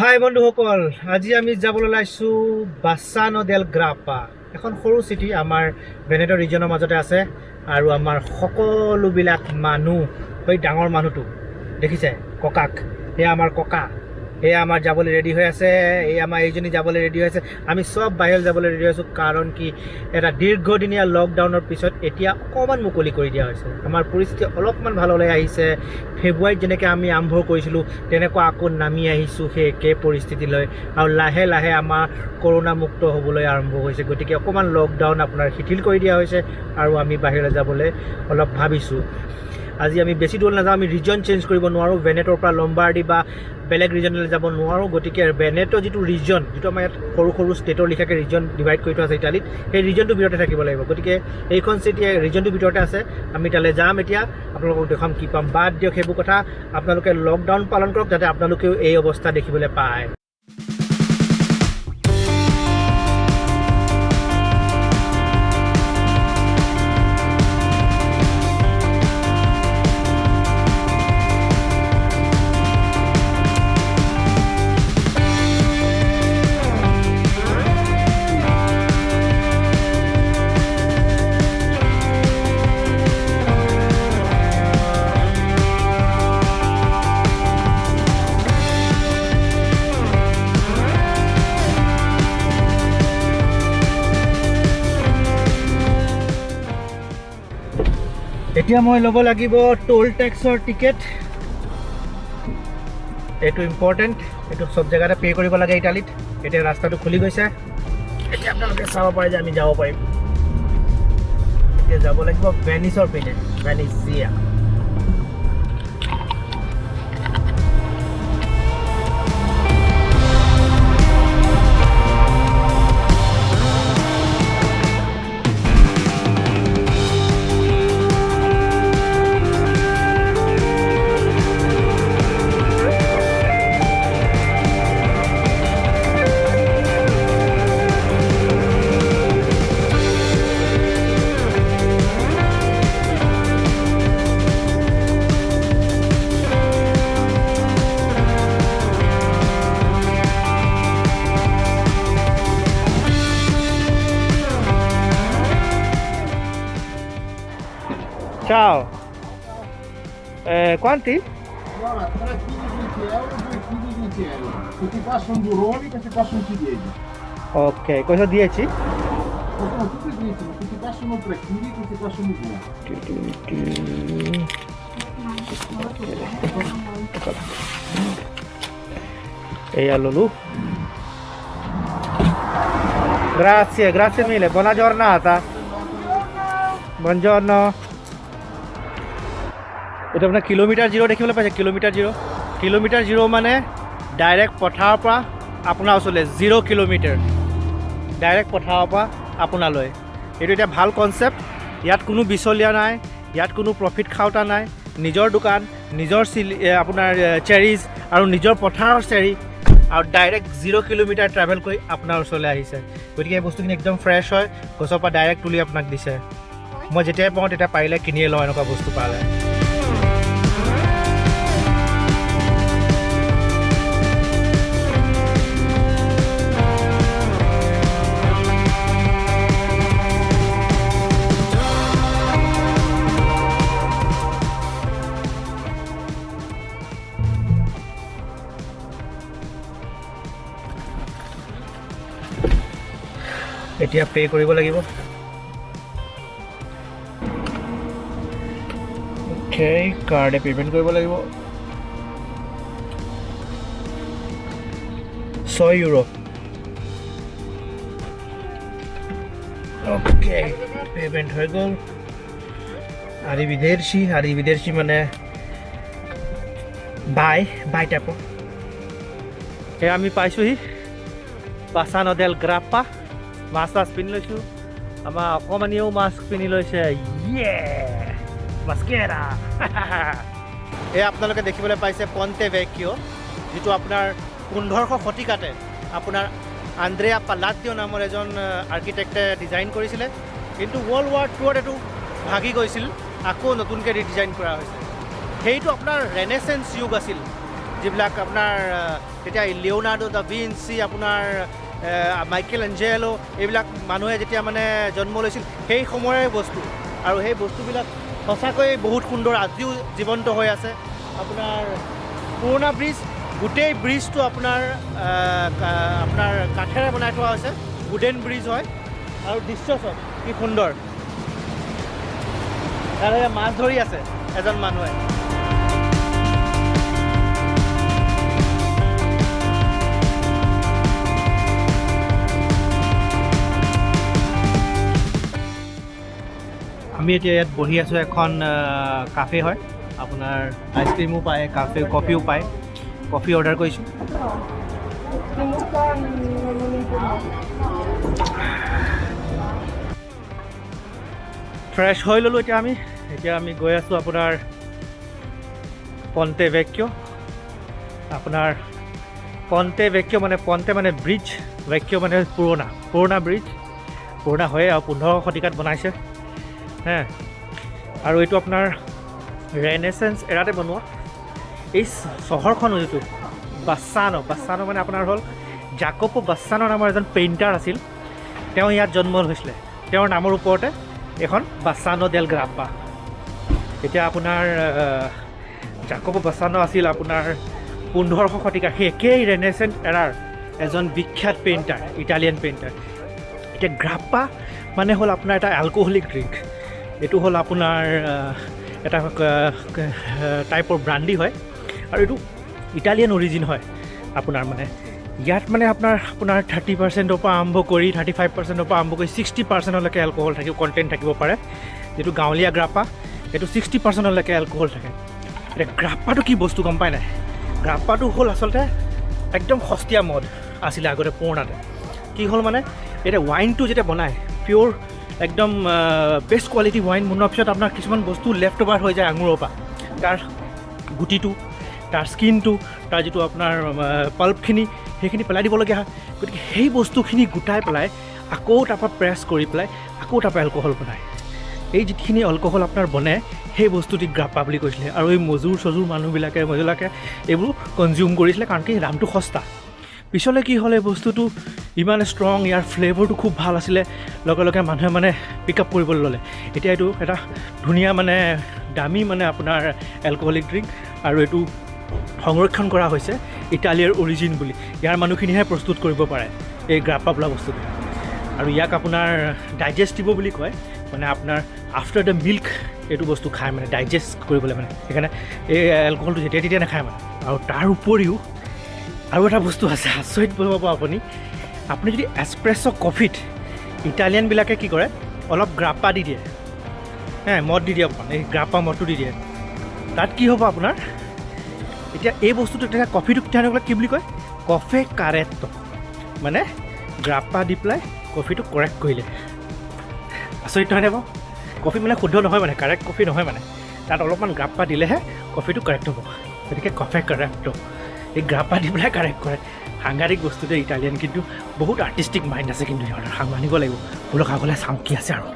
হাই বন্ধুসকল, আজি আমি যাবলৈ ওলাইছোঁ Bassano del Grappa। এখন সৰু চিটি আমাৰ ভেনেটো ৰিজনৰ মাজতে আছে আৰু আমাৰ সকলোবিলাক মানুহ, সেই ডাঙৰ মানুহটো দেখিছে ককাক, এয়া আমাৰ ককা, এয়া আমাৰ যাবলৈ ৰেডি হৈ আছে, এয়া আমাৰ এইজনী যাবলৈ ৰেডি হৈ আছে। আমি সব বাহিৰত যাবলৈ ৰেডি হৈছোঁ, কাৰণ কি এটা দীৰ্ঘদিনীয়া লকডাউনৰ পিছত এতিয়া অকণমান মুকলি কৰি দিয়া হৈছে। আমাৰ পৰিস্থিতি অলপমান ভাললৈ আহিছে। ফেব্ৰুৱাৰীত যেনেকৈ আমি আৰম্ভ কৰিছিলোঁ তেনেকুৱা আকৌ নামি আহিছোঁ সেই একে পৰিস্থিতিলৈ, আৰু লাহে লাহে আমাৰ কৰোণা মুক্ত হ'বলৈ আৰম্ভ হৈছে। গতিকে অকণমান লকডাউন আপোনাৰ শিথিল কৰি দিয়া হৈছে আৰু আমি বাহিৰলৈ যাবলৈ অলপ ভাবিছোঁ। আজি আমি বেছি দূৰ নাযাওঁ, আমি ৰিজন চেঞ্জ কৰিব নোৱাৰোঁ, ভেনেটোৰ পৰা লম্বাৰ্ডি বা বেলেগ ৰিজনলৈ যাব নোৱাৰোঁ। গতিকে ভেনেটো যিটো ৰিজন, যিটো আমাৰ ইয়াত সৰু সৰু ষ্টেটৰ লিখাকৈ ৰিজন ডিভাইড কৰি থোৱা আছে ইটালীত, সেই ৰিজনটোৰ ভিতৰতে থাকিব লাগিব। গতিকে এইখন চিটি ৰিজনটোৰ ভিতৰতে আছে, আমি তালৈ যাম। এতিয়া আপোনালোকক দেখাম কি পাম। বাদ দিয়ক সেইবোৰ কথা, আপোনালোকে লকডাউন পালন কৰক যাতে আপোনালোকেও এই অৱস্থা দেখিবলৈ পায়। এতিয়া মই ল'ব লাগিব টোল টেক্সৰ টিকেট। এইটো ইম্পৰ্টেণ্ট, এইটো চব জেগাতে পে' কৰিব লাগে ইটালীত। এতিয়া ৰাস্তাটো খুলি গৈছে, এতিয়া আপোনালোকে চাব পাৰে যে আমি যাব পাৰিম। এতিয়া যাব লাগিব ভেনিছৰ পিনে, ভেনিছিয়া। Ciao. Quanti? Allora, 3 kg 20 euro, 2 kg 20 euro. Se ti passo un burroni, che ti passo un ciliegie. Ok, cosa 10? Sono tutti 10, ma se ti passano 3 kg, che ti passo un burrone. Ehi Lulu. Grazie mille, buona giornata. Buongiorno. এটা আপোনাৰ kilometre zero' দেখিবলৈ পাইছে, kilometre zero' মানে direct পথাৰৰ পৰা আপোনাৰ ওচৰলৈ 0 kilometre, direct পথাৰৰ পৰা আপোনালৈ। এইটো এতিয়া ভাল কনচেপ্ট। ইয়াত কোনো বিচলীয়া নাই, ইয়াত কোনো প্ৰফিট খাওঁতা নাই। নিজৰ দোকান, নিজৰ আপোনাৰ চেৰিজ আৰু নিজৰ পথাৰৰ চেৰি, আৰু ডাইৰেক্ট 0 কিলোমিটাৰ ট্ৰেভেল কৰি আপোনাৰ ওচৰলৈ আহিছে। গতিকে এই বস্তুখিনি একদম ফ্ৰেছ হয়, গছৰ পৰা ডাইৰেক্ট তুলি আপোনাক দিছে। মই যেতিয়াই পাওঁ তেতিয়া পাৰিলে কিনিয়ে লওঁ এনেকুৱা বস্তু পালে। এতিয়া পে' কৰিব লাগিব। কাৰ্ডে পে'মেণ্ট কৰিব লাগিব। 6 ইউৰো। অ'কে, পে'মেণ্ট হৈ গ'ল। আৰিভিদেৰ্চি মানে বাই টাইপৰ। সেয়া আমি পাইছোঁহি Bassano del Grappa। মাছ পিন্ধি লৈছোঁ, আমাৰ অকণমানিয়েও মাস্ক পিন্ধি লৈছে। মাস্কেৰা। এই আপোনালোকে দেখিবলৈ পাইছে পন্তে ভেকিঅ', যিটো আপোনাৰ 1500 শতিকাতে আপোনাৰ আন্দ্ৰেয়া পাল্লাডিঅ নামৰ এজন আৰ্কিটেক্টে ডিজাইন কৰিছিলে, কিন্তু ৱৰ্ল্ড ৱাৰ II এইটো ভাগি গৈছিল, আকৌ নতুনকৈ ৰিডিজাইন কৰা হৈছে। সেইটো আপোনাৰ ৰেনেচেঞ্চ যুগ আছিল। যিবিলাক আপোনাৰ তেতিয়া লিঅ'নাৰ্ডো দা ভিঞ্চি, আপোনাৰ মাইকেল এঞ্জেলো, এইবিলাক মানুহে যেতিয়া মানে জন্ম লৈছিল সেই সময়ৰে বস্তু। আৰু সেই বস্তুবিলাক সঁচাকৈ বহুত সুন্দৰ, আজিও জীৱন্ত হৈ আছে। আপোনাৰ পুৰণা ব্ৰিজ, গোটেই ব্ৰিজটো আপোনাৰ কাঠেৰে বনাই থোৱা হৈছে, উডেন ব্ৰিজ হয়। আৰু দৃশ্য চব কি সুন্দৰ। তাৰে মাছ ধৰি আছে এজন মানুহে। আমি এতিয়া ইয়াত বহি আছোঁ, এখন কাফে হয়। আপোনাৰ আইচক্ৰীমো পায়, কফিও পায়। কফি অৰ্ডাৰ কৰিছোঁ। ফ্ৰেছ হৈ ল'লোঁ এতিয়া আমি গৈ আছোঁ আপোনাৰ পন্তে ভেক্কিঅ'। আপোনাৰ পন্তে ভেক্কিঅ' মানে পন্তে মানে ব্ৰিজ, ভেক্কিঅ' মানে পুৰণা ব্ৰিজ। পুৰণা হয়ে আৰু 15শ শতিকাত বনাইছে। হে, আৰু এইটো আপোনাৰ ৰেনেচেঞ্চ এৰাতে বনোৱা। এই চহৰখন যিটো বাছানো মানে আপোনাৰ হ'ল জাকোপো বাছানো নামৰ এজন পেইণ্টাৰ আছিল। তেওঁ ইয়াত জন্ম হৈছিলে। তেওঁৰ নামৰ ওপৰতে এখন বাছানো দেল গ্ৰাপ্পা। এতিয়া আপোনাৰ জাকোপো বাছানো আছিল আপোনাৰ 15শ শতিকাৰ সেই একেই ৰেনেচেঞ্চ এৰাৰ এজন বিখ্যাত পেইণ্টাৰ, ইটালিয়ান পেইণ্টাৰ। এতিয়া গ্ৰাপ্পা মানে হ'ল আপোনাৰ এটা এলকহলিক ড্ৰিংক। এইটো হ'ল আপোনাৰ এটা টাইপৰ ব্ৰাণ্ডি হয়, আৰু এইটো ইটালিয়ান অৰিজিন হয়। আপোনাৰ মানে ইয়াত মানে আপোনাৰ 30%ৰ পৰা আৰম্ভ কৰি 35%ৰ পৰা আৰম্ভ কৰি 60%লৈকে এলকহল কণ্টেণ্ট থাকিব পাৰে। যিটো গাঁৱলীয়া গ্ৰাপ্পা, সেইটো 60%লৈকে এলকহল থাকে। এতিয়া গ্ৰাপ্পাটো কি বস্তু গম পাই নাই? গ্ৰাপ্পাটো হ'ল আচলতে একদম সস্তীয়া মদ আছিলে আগতে পুৰণাতে। কি হ'ল মানে এতিয়া ৱাইনটো যেতিয়া বনায়, পিয়'ৰ একদম বেষ্ট কোৱালিটি ৱাইন বনোৱাৰ পিছত আপোনাৰ কিছুমান বস্তু লেফ্ট অভাৰ হৈ যায় আঙুৰৰ পৰা। তাৰ গুটিটো, তাৰ স্কিনটো, তাৰ যিটো আপোনাৰ পাল্পখিনি, সেইখিনি পেলাই দিবলগীয়া হয়। গতিকে সেই বস্তুখিনি গোটাই পেলাই আকৌ তাৰপৰা প্ৰেছ কৰি পেলাই আকৌ তাৰপৰা এলকহল বনায়। এই যিখিনি এলকহল আপোনাৰ বনে, সেই বস্তুটি গ্ৰাপ্পা বুলি কৈছিলে। আৰু এই মজুৰ মানুহবিলাকে এইবোৰ কনজিউম কৰিছিলে, কাৰণ কি দামটো সস্তা। পিছলৈ কি হ'ল, এই বস্তুটো ইমান ষ্ট্ৰং, ইয়াৰ ফ্লেভাৰটো খুব ভাল আছিলে, লগে মানুহে মানে পিক আপ কৰিবলৈ ল'লে। এতিয়া এইটো এটা ধুনীয়া মানে দামী মানে আপোনাৰ এলকহলিক ড্ৰিংক, আৰু এইটো সংৰক্ষণ কৰা হৈছে ইটালীৰ অৰিজিন বুলি। ইয়াৰ মানুহখিনিহে প্ৰস্তুত কৰিব পাৰে এই গ্ৰাপ্পা বোলা বস্তুটো। আৰু ইয়াক আপোনাৰ ডাইজেষ্টিভ বুলি কয়, মানে আপোনাৰ আফটাৰ দ্য মিল্ক এইটো বস্তু খায়, মানে ডাইজেষ্ট কৰিবলৈ মানে। সেইকাৰণে এই এলকহলটো যেতিয়া তেতিয়া নাখায় মানে। আৰু তাৰ উপৰিও আৰু এটা বস্তু আছে, আচৰিত পাব আপুনি যদি এছপ্ৰেছ' কফিত ইটালিয়ানবিলাকে কি কৰে, অলপ গ্ৰাপ্পা দি দিয়ে, মদ দি দিয়ে অকণমান, এই গ্ৰাপ্পা মদটো দি দিয়ে। তাত কি হ'ব আপোনাৰ, এতিয়া এই বস্তুটো তেতিয়া কফিটো তেওঁলোকে কি বুলি কয়, কফে কাৰেট্টো, মানে গ্ৰাপ্পা দি পেলাই কফিটো কাৰেক্ট কৰিলে। আচৰিত নহয়নে বাৰু? কফি মানে শুদ্ধ নহয়, মানে কাৰেক্ট কফি নহয়, মানে তাত অলপমান গ্ৰাপ্পা দিলেহে কফিটো কাৰেক্ট হ'ব। গতিকে কফে কাৰেক্টটো এই গ্ৰাপ্পা দি পেলাই কাৰেক্ট কৰে। সাংঘাতিক বস্তুটো ইটালিয়ান, কিন্তু বহুত আৰ্টিষ্টিক মাইণ্ড আছে কিন্তু সিহঁতৰ, মানিব লাগিব। বোলক আগলৈ চাওঁ কি আছে আৰু।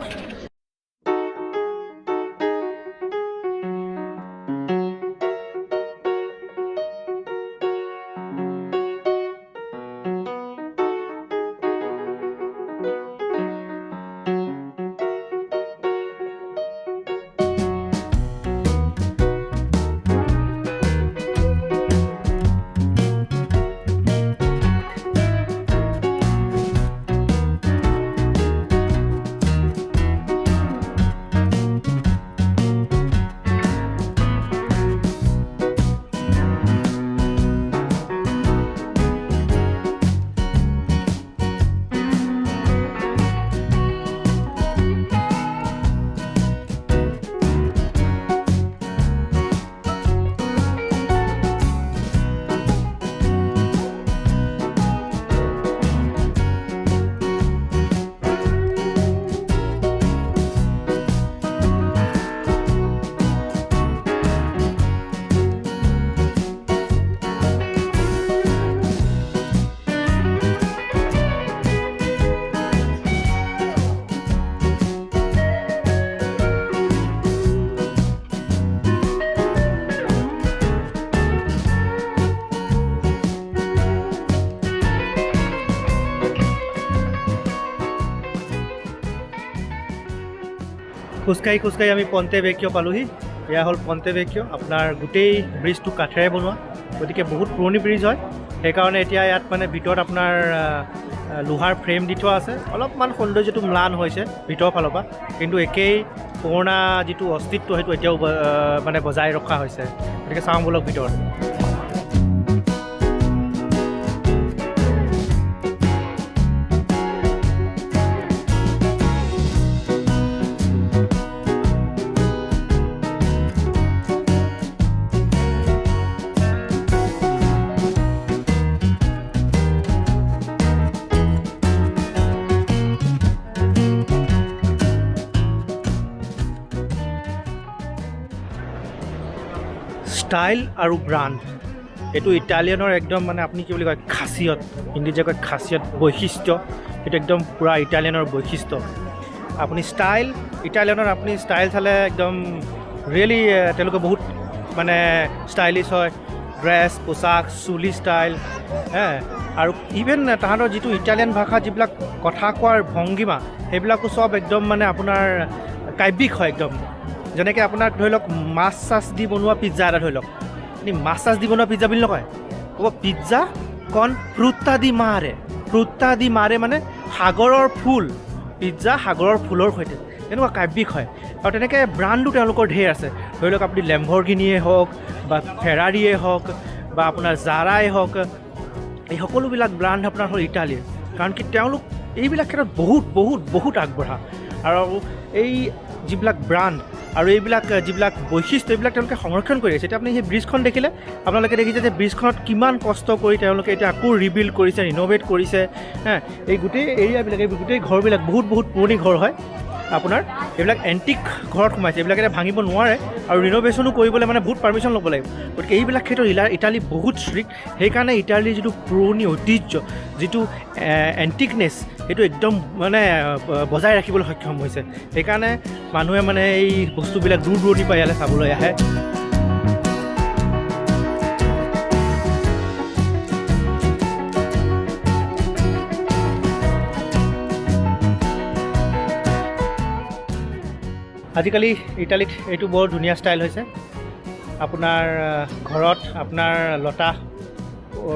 খোজকাঢ়ি আমি পন্তে ভেকিঅ' পালোহি। এয়া হ'ল পন্তে ভেকিঅ'। আপোনাৰ গোটেই ব্ৰিজটো কাঠেৰে বনোৱা, গতিকে বহুত পুৰণি ব্ৰিজ হয়। সেইকাৰণে এতিয়া ইয়াত মানে ভিতৰত আপোনাৰ লোহাৰ ফ্ৰেম দি থোৱা আছে। অলপমান সৌন্দৰ্যটো ম্লান হৈছে ভিতৰৰ ফালৰ পৰা, কিন্তু একেই পুৰণা যিটো অস্তিত্ব সেইটো এতিয়াও মানে বজাই ৰখা হৈছে। গতিকে চাওঁ বলক ভিতৰত। ষ্টাইল আৰু ব্ৰাণ্ড, এইটো ইটালিয়ানৰ একদম মানে আপুনি কি বুলি কয় খাচিয়ত, হিন্দীত যে কয় খাচিয়ত, বৈশিষ্ট্য। সেইটো একদম পূৰা ইটালিয়ানৰ বৈশিষ্ট্য। আপুনি ষ্টাইল, ইটালিয়ানৰ আপুনি ষ্টাইল চালে একদম ৰিয়েলি তেওঁলোকে বহুত মানে ষ্টাইলিছ হয়। ড্ৰেছ, পোচাক, চুলি ষ্টাইল, আৰু ইভেন তাহাঁতৰ যিটো ইটালিয়ান ভাষা যিবিলাক কথা কোৱাৰ ভংগীমা, সেইবিলাকো চব একদম মানে আপোনাৰ কাব্যিক হয় একদম। যেনেকৈ আপোনাক ধৰি লওক মাছ চাছ দি বনোৱা পিজ্জা এটা ধৰি লওক, আপুনি মাছ চাছ দি বনোৱা পিজ্জা বুলি নকয়, ক'ব পিজ্জা কণ ফ্ৰুত্তা দি মাৰে। ফ্ৰুত্তা দি মাৰে মানে সাগৰৰ ফুল, পিজ্জা সাগৰৰ ফুলৰ সৈতে, এনেকুৱা কাব্যিক হয়। আৰু তেনেকৈ ব্ৰাণ্ডো তেওঁলোকৰ ঢেৰ আছে। ধৰি লওক আপুনি লেম্বৰগিনিয়ে হওক বা ফেৰাৰীয়ে হওক বা আপোনাৰ জাৰাই হওক, এই সকলোবিলাক ব্ৰাণ্ড আপোনাৰ হ'ল ইটালীৰ। কাৰণ কি তেওঁলোক এইবিলাক ক্ষেত্ৰত বহুত আগবঢ়া। আৰু এই যিবিলাক ব্ৰাণ্ড আৰু এইবিলাক যিবিলাক বৈশিষ্ট্য, এইবিলাক তেওঁলোকে সংৰক্ষণ কৰি আছে। এতিয়া আপুনি সেই ব্ৰিজখন দেখিলে আপোনালোকে দেখিছে যে ব্ৰিজখনত কিমান কষ্ট কৰি তেওঁলোকে এতিয়া আকৌ ৰিবিল্ড কৰিছে, ৰিন'ভেট কৰিছে। এই গোটেই এৰিয়াবিলাক, এই গোটেই ঘৰবিলাক বহুত পুৰণি ঘৰ হয় আপোনাৰ। এইবিলাক এণ্টিক ঘৰত সোমাইছে, এইবিলাক এতিয়া ভাঙিব নোৱাৰে আৰু ৰিন'ভেশ্যনো কৰিবলৈ মানে বহুত পাৰ্মিশ্যন ল'ব লাগিব। গতিকে এইবিলাক ক্ষেত্ৰত ইটালী বহুত ষ্ট্ৰিক্ট। সেইকাৰণে ইটালীৰ যিটো পুৰণি ঐতিহ্য, যিটো এণ্টিকনেছ, সেইটো একদম মানে বজাই ৰাখিবলৈ সক্ষম হৈছে। সেইকাৰণে মানুহে মানে এই বস্তুবিলাক দূৰ দূৰণিৰ পৰা ইয়ালৈ চাবলৈ আহে। আজিকালি ইটালীত এইটো বৰ ধুনীয়া ষ্টাইল হৈছে। আপোনাৰ ঘৰত আপোনাৰ লতা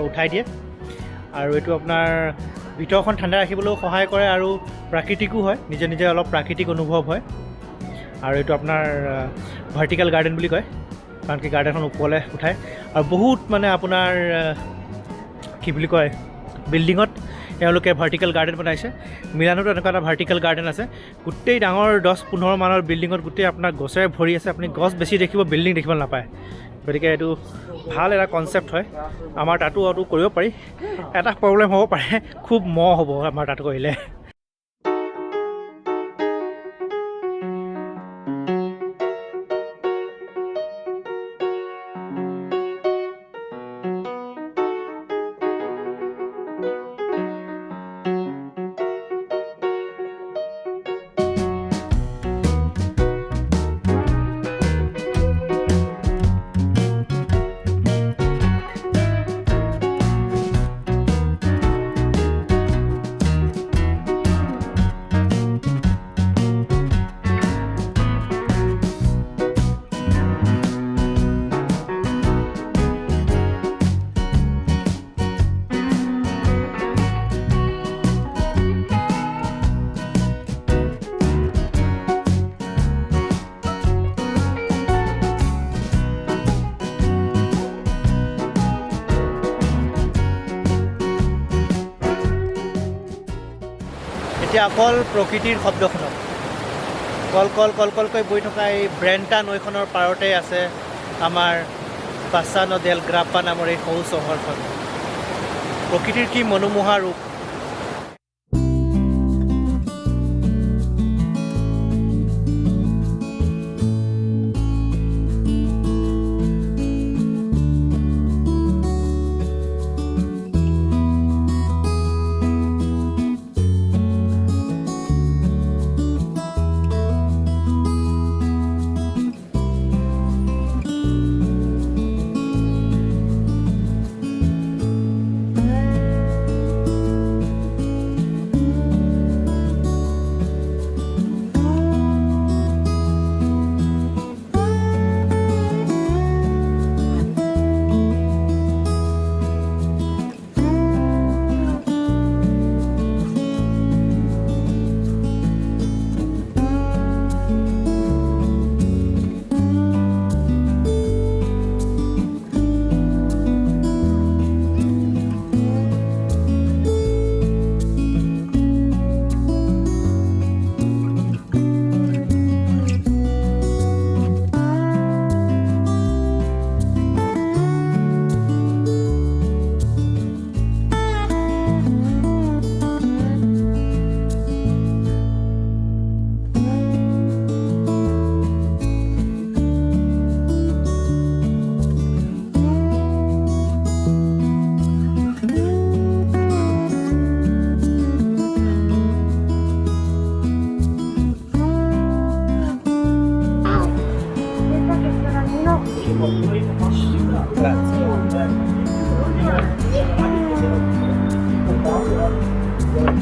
উঠাই দিয়ে, আৰু এইটো আপোনাৰ ভিতৰখন ঠাণ্ডা ৰাখিবলৈও সহায় কৰে আৰু প্ৰাকৃতিকো হয়, নিজে অলপ প্ৰাকৃতিক অনুভৱ হয়। আৰু এইটো আপোনাৰ ভাৰ্টিকেল গাৰ্ডেন বুলি কয়, কাৰণ কি গাৰ্ডেনখন ওপৰলৈ উঠায়। আৰু বহুত মানে আপোনাৰ কি বুলি কয়, বিল্ডিঙত তেওঁলোকে ভাৰ্টিকেল গাৰ্ডেন বনাইছে। মিলানোতো এনেকুৱা এটা ভাৰ্টিকেল গাৰ্ডেন আছে, গোটেই ডাঙৰ 10-15 মানৰ বিল্ডিঙত গোটেই আপোনাৰ গছেৰে ভৰি আছে। আপুনি গছ বেছি দেখিব, বিল্ডিং দেখিবলৈ নাপায়। গতিকে এইটো ভাল এটা কনচেপ্ট হয়। আমাৰ তাতো কৰিব পাৰি। এটা প্ৰব্লেম হ'ব পাৰে, খুব মহ হ'ব আমাৰ তাত কৰিলে। এতিয়া অকল প্ৰকৃতিৰ শব্দ শুনক। কলকৈ বৈ থকা এই ব্ৰেণ্টা নৈখনৰ পাৰতে আছে আমাৰ বাছানো দেল গ্ৰাপ্পা নামৰ এই সৰু চহৰখন। প্ৰকৃতিৰ কি মনোমোহা ৰূপ।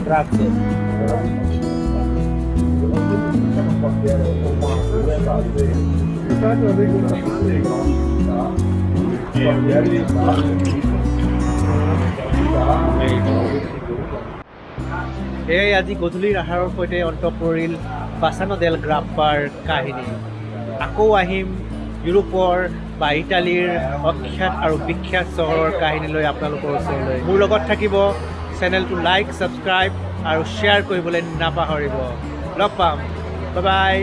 Grazie. এয়াই আজি গধূলিৰ আহাৰৰ সৈতে অন্ত পৰিল বাছানো দেল গ্ৰাপ্পাৰ কাহিনী। আকৌ আহিম ইউৰোপৰ বা ইটালীৰ অখ্যাত আৰু বিখ্যাত চহৰৰ কাহিনী লৈ আপোনালোকৰ ওচৰলৈ। মোৰ লগত থাকিব, চেনেলটো লাইক, ছাবস্ক্ৰাইব আৰু শ্বেয়াৰ কৰিবলৈ নাপাহৰিব। লগ পাম, বাই বাই।